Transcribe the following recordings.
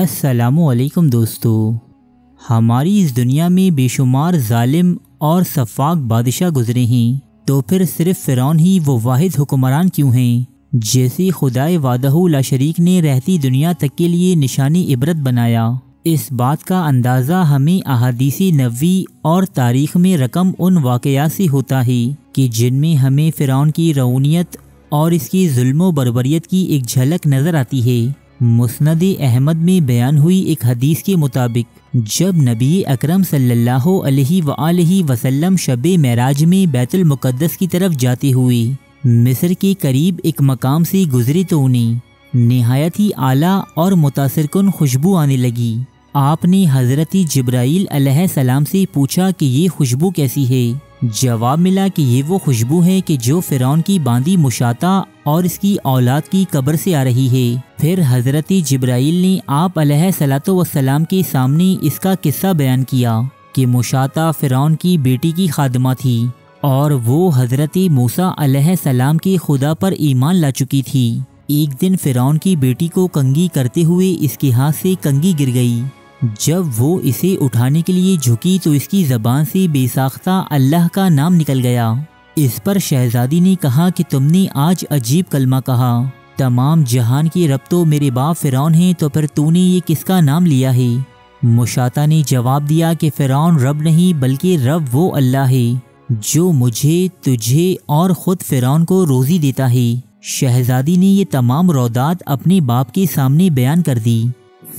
السلام علیکم دوستو، ہماری اس دنیا میں بے شمار ظالم اور سفاک بادشاہ گزرے ہیں، تو پھر صرف فرعون ہی وہ واحد حکمران کیوں ہیں جیسے خدائے وحدہ لا شریک نے رہتی دنیا تک کے لیے نشانی عبرت بنایا؟ اس بات کا اندازہ ہمیں احادیث نبوی اور تاریخ میں رقم ان واقعات سے ہوتا ہے کہ جن میں ہمیں فرعون کی رعونیت اور اس کی ظلم و بربریت کی ایک جھلک نظر آتی ہے۔ مسند احمد میں بیان ہوئی ایک حدیث کے مطابق جب نبی اکرم صلی اللہ علیہ وآلہ وسلم شب معراج میں بیت المقدس کی طرف جاتے ہوئے مصر کے قریب ایک مقام سے گزرے تو انہیں نہایت ہی اعلیٰ اور متاثر کن خوشبو آنے لگی۔ آپ نے حضرت جبرائیل علیہ السلام سے پوچھا کہ یہ خوشبو کیسی ہے؟ جواب ملا کہ یہ وہ خوشبو ہے کہ جو فرعون کی باندھی مشاطہ اور اس کی اولاد کی قبر سے آ رہی ہے۔ پھر حضرت جبرائیل نے آپ علیہ الصلوۃ والسلام کے سامنے اس کا قصہ بیان کیا کہ مشاطہ فرعون کی بیٹی کی خادمہ تھی اور وہ حضرت موسیٰ علیہ السلام کے خدا پر ایمان لا چکی تھی۔ ایک دن فرعون کی بیٹی کو کنگھی کرتے ہوئے اس کے ہاتھ سے کنگھی گر گئی۔ جب وہ اسے اٹھانے کے لیے جھکی تو اس کی زبان سے بے ساختہ اللہ کا نام نکل گیا۔ اس پر شہزادی نے کہا کہ تم نے آج عجیب کلمہ کہا، تمام جہان کی رب تو میرے باپ فرعون ہیں، تو پھر تو نے یہ کس کا نام لیا ہے؟ مشاطہ نے جواب دیا کہ فرعون رب نہیں بلکہ رب وہ اللہ ہے جو مجھے، تجھے اور خود فرعون کو روزی دیتا ہے۔ شہزادی نے یہ تمام رودات اپنے باپ کے سامنے بیان کر دی۔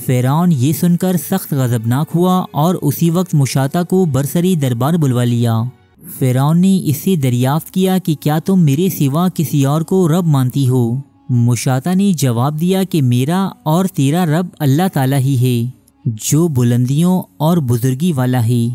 فرعون یہ سن کر سخت غضبناک ہوا اور اسی وقت مشاطہ کو برسری دربار بلوا لیا۔ فرعون نے اس سے دریافت کیا کہ کیا تم میرے سوا کسی اور کو رب مانتی ہو؟ مشاطہ نے جواب دیا کہ میرا اور تیرا رب اللہ تعالیٰ ہی ہے جو بلندیوں اور بزرگی والا ہے۔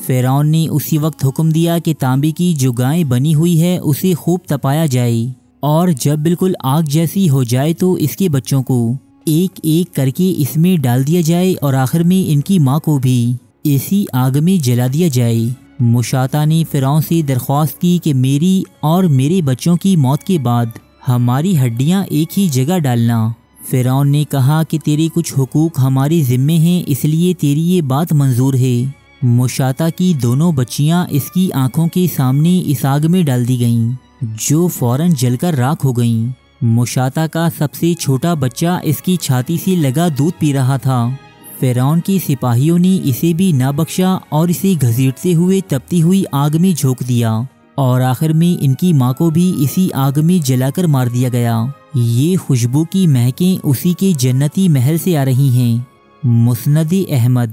فرعون نے اسی وقت حکم دیا کہ تانبے کی جو گائے بنی ہوئی ہے اسے خوب تپایا جائے اور جب بالکل آگ جیسی ہو جائے تو اس کے بچوں کو ایک ایک کر کے اس میں ڈال دیا جائے اور آخر میں ان کی ماں کو بھی اسی آگ میں جلا دیا جائے۔ مشاطہ نے فرعون سے درخواست کی کہ میری اور میرے بچوں کی موت کے بعد ہماری ہڈیاں ایک ہی جگہ ڈالنا۔ فرعون نے کہا کہ تیرے کچھ حقوق ہمارے ذمے ہیں، اس لیے تیری یہ بات منظور ہے۔ مشاطہ کی دونوں بچیاں اس کی آنکھوں کے سامنے اس آگ میں ڈال دی گئیں جو فوراً جل کر راکھ ہو گئیں۔ مشاطہ کا سب سے چھوٹا بچہ اس کی چھاتی سے لگا دودھ پی رہا تھا۔ فرعون کے سپاہیوں نے اسے بھی نہ بخشا اور اسے گھسیٹتے ہوئے تپتی ہوئی آگ میں جھونک دیا اور آخر میں ان کی ماں کو بھی اسی آگ میں جلا کر مار دیا گیا۔ یہ خوشبو کی مہکیں اسی کے جنتی محل سے آ رہی ہیں۔ مسند احمد۔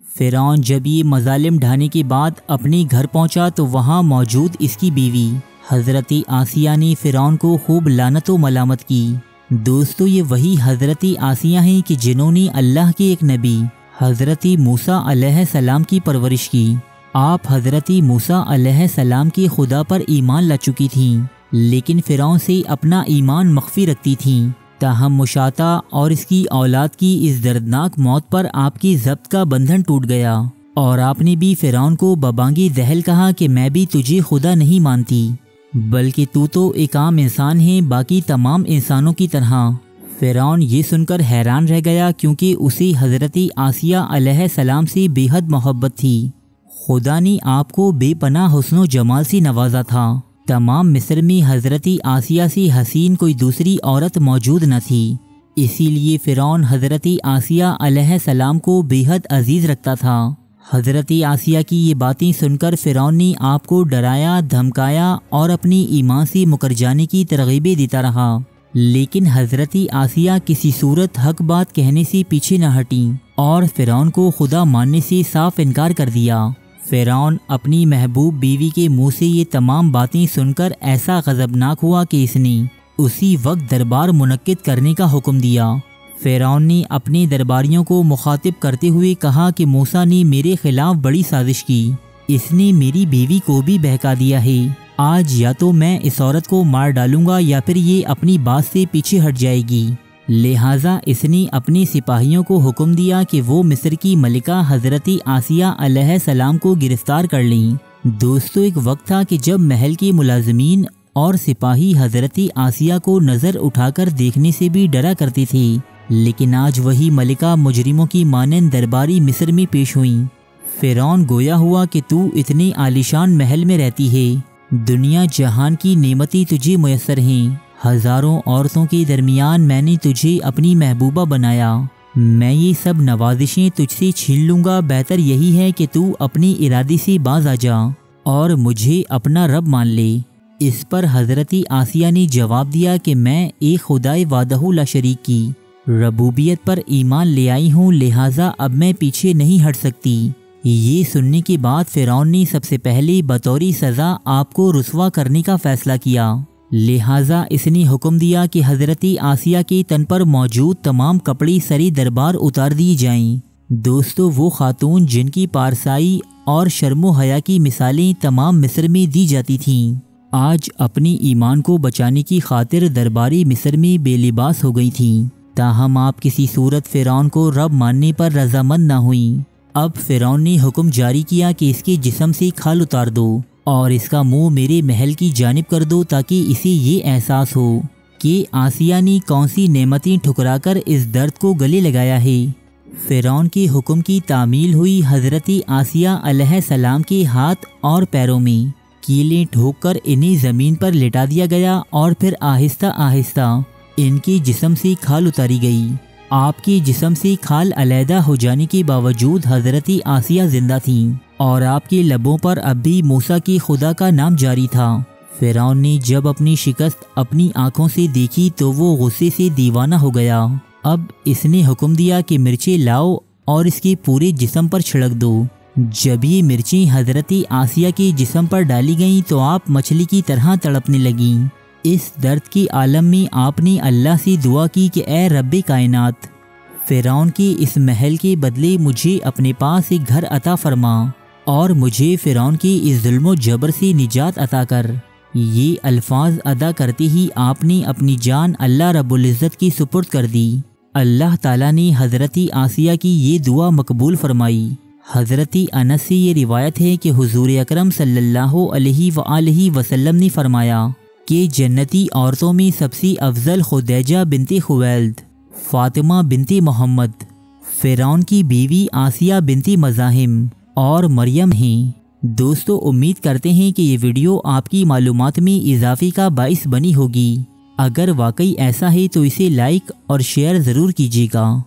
فرعون جب یہ مظالم ڈھانے کے بعد اپنے گھر پہنچا تو وہاں موجود اس کی بیوی حضرت آسیہ نے فرعون کو خوب لعنت و ملامت کی۔ دوستو، یہ وہی حضرت آسیہ ہیں کہ جنہوں نے اللہ کے ایک نبی حضرت موسیٰ علیہ السلام کی پرورش کی۔ آپ حضرت موسیٰ علیہ السلام کے خدا پر ایمان لا چکی تھیں لیکن فرعون سے اپنا ایمان مخفی رکھتی تھیں۔ تاہم مشاطہ اور اس کی اولاد کی اس دردناک موت پر آپ کی ضبط کا بندھن ٹوٹ گیا اور آپ نے بھی فرعون کو ببانگ دہل کہا کہ میں بھی تجھے خدا نہیں مانتی بلکہ تو ایک عام انسان ہے باقی تمام انسانوں کی طرح۔ فرعون یہ سن کر حیران رہ گیا کیونکہ اسے حضرت آسیہ علیہ السلام سے بے حد محبت تھی۔ خدا نے آپ کو بے پناہ حسن و جمال سے نوازا تھا۔ تمام مصر میں حضرت آسیہ سے حسین کوئی دوسری عورت موجود نہ تھی، اسی لیے فرعون حضرت آسیہ علیہ السلام کو بے حد عزیز رکھتا تھا۔ حضرت آسیہ کی یہ باتیں سن کر فرعون نے آپ کو ڈرایا، دھمکایا اور اپنی ایمان سے مکر جانے کی ترغیبیں دیتا رہا، لیکن حضرت آسیہ کسی صورت حق بات کہنے سے پیچھے نہ ہٹیں اور فرعون کو خدا ماننے سے صاف انکار کر دیا۔ فرعون اپنی محبوب بیوی کے منہ سے یہ تمام باتیں سن کر ایسا غضبناک ہوا کہ اس نے اسی وقت دربار منعقد کرنے کا حکم دیا۔ فرعون نے اپنے درباریوں کو مخاطب کرتے ہوئے کہا کہ موسیٰ نے میرے خلاف بڑی سازش کی، اس نے میری بیوی کو بھی بہکا دیا ہے۔ آج یا تو میں اس عورت کو مار ڈالوں گا یا پھر یہ اپنی بات سے پیچھے ہٹ جائے گی۔ لہٰذا اس نے اپنے سپاہیوں کو حکم دیا کہ وہ مصر کی ملکہ حضرت آسیہ علیہ السلام کو گرفتار کر لیں۔ دوستو، ایک وقت تھا کہ جب محل کے ملازمین اور سپاہی حضرت آسیہ کو نظر اٹھا کر دیکھنے سے بھی ڈرا کرتے تھے لیکن آج وہی ملکہ مجرموں کی مانند درباری مصر میں پیش ہوئیں۔ فرعون گویا ہوا کہ تو اتنے عالیشان محل میں رہتی ہے، دنیا جہان کی نعمتیں تجھے میسر ہیں، ہزاروں عورتوں کے درمیان میں نے تجھے اپنی محبوبہ بنایا، میں یہ سب نوازشیں تجھ سے چھین لوں گا، بہتر یہی ہے کہ تو اپنے ارادے سے باز آ جا اور مجھے اپنا رب مان لے۔ اس پر حضرت آسیہ نے جواب دیا کہ میں ایک خدائے وحدہ لا شریک کی ربوبیت پر ایمان لے آئی ہوں، لہٰذا اب میں پیچھے نہیں ہٹ سکتی۔ یہ سننے کے بعد فرعون نے سب سے پہلے بطور سزا آپ کو رسوا کرنے کا فیصلہ کیا، لہٰذا اس نے حکم دیا کہ حضرت آسیہ کے تن پر موجود تمام کپڑے سرِ دربار اتار دیے جائیں۔ دوستو، وہ خاتون جن کی پارسائی اور شرم و حیا کی مثالیں تمام مصر میں دی جاتی تھیں، آج اپنی ایمان کو بچانے کی خاطر درباری مصر میں بے لباس ہو گئی تھیں، تاہم آپ کسی صورت فرعون کو رب ماننے پر رضامند نہ ہوئیں۔ اب فرعون نے حکم جاری کیا کہ اس کے جسم سے کھال اتار دو اور اس کا منہ میرے محل کی جانب کر دو، تاکہ اسے یہ احساس ہو کہ آسیہ نے کون سی نعمتیں ٹھکرا کر اس درد کو گلے لگایا ہے۔ فرعون کے حکم کی تعمیل ہوئی۔ حضرت آسیہ علیہ السلام کے ہاتھ اور پیروں میں کیلیں ٹھوک کر انہیں زمین پر لٹا دیا گیا اور پھر آہستہ آہستہ ان کے جسم سے کھال اتاری گئی۔ آپ کے جسم سے کھال علیحدہ ہو جانے کے باوجود حضرت آسیہ زندہ تھیں اور آپ کے لبوں پر اب بھی موسیٰ کے خدا کا نام جاری تھا۔ فرعون نے جب اپنی شکست اپنی آنکھوں سے دیکھی تو وہ غصے سے دیوانہ ہو گیا۔ اب اس نے حکم دیا کہ مرچیں لاؤ اور اس کے پورے جسم پر چھڑک دو۔ جب یہ مرچیں حضرت آسیہ کے جسم پر ڈالی گئیں تو آپ مچھلی کی طرح تڑپنے لگیں۔ اس درد کے عالم میں آپ نے اللہ سے دعا کی کہ اے رب کائنات، فرعون کے اس محل کے بدلے مجھے اپنے پاس ایک گھر عطا فرما اور مجھے فرعون کے اس ظلم و جبر سے نجات عطا کر۔ یہ الفاظ ادا کرتے ہی آپ نے اپنی جان اللہ رب العزت کی سپرد کر دی۔ اللہ تعالیٰ نے حضرت آسیہ کی یہ دعا مقبول فرمائی۔ حضرت انس سے یہ روایت ہے کہ حضور اکرم صلی اللہ علیہ وآلہ وسلم نے فرمایا کہ جنتی عورتوں میں سب سے افضل خدیجہ بنت خویلد، فاطمہ بنت محمد، فرعون کی بیوی آسیہ بنت مزاحم اور مریم ہیں۔ دوستو، امید کرتے ہیں کہ یہ ویڈیو آپ کی معلومات میں اضافے کا باعث بنی ہوگی۔ اگر واقعی ایسا ہے تو اسے لائک اور شیئر ضرور کیجیے گا۔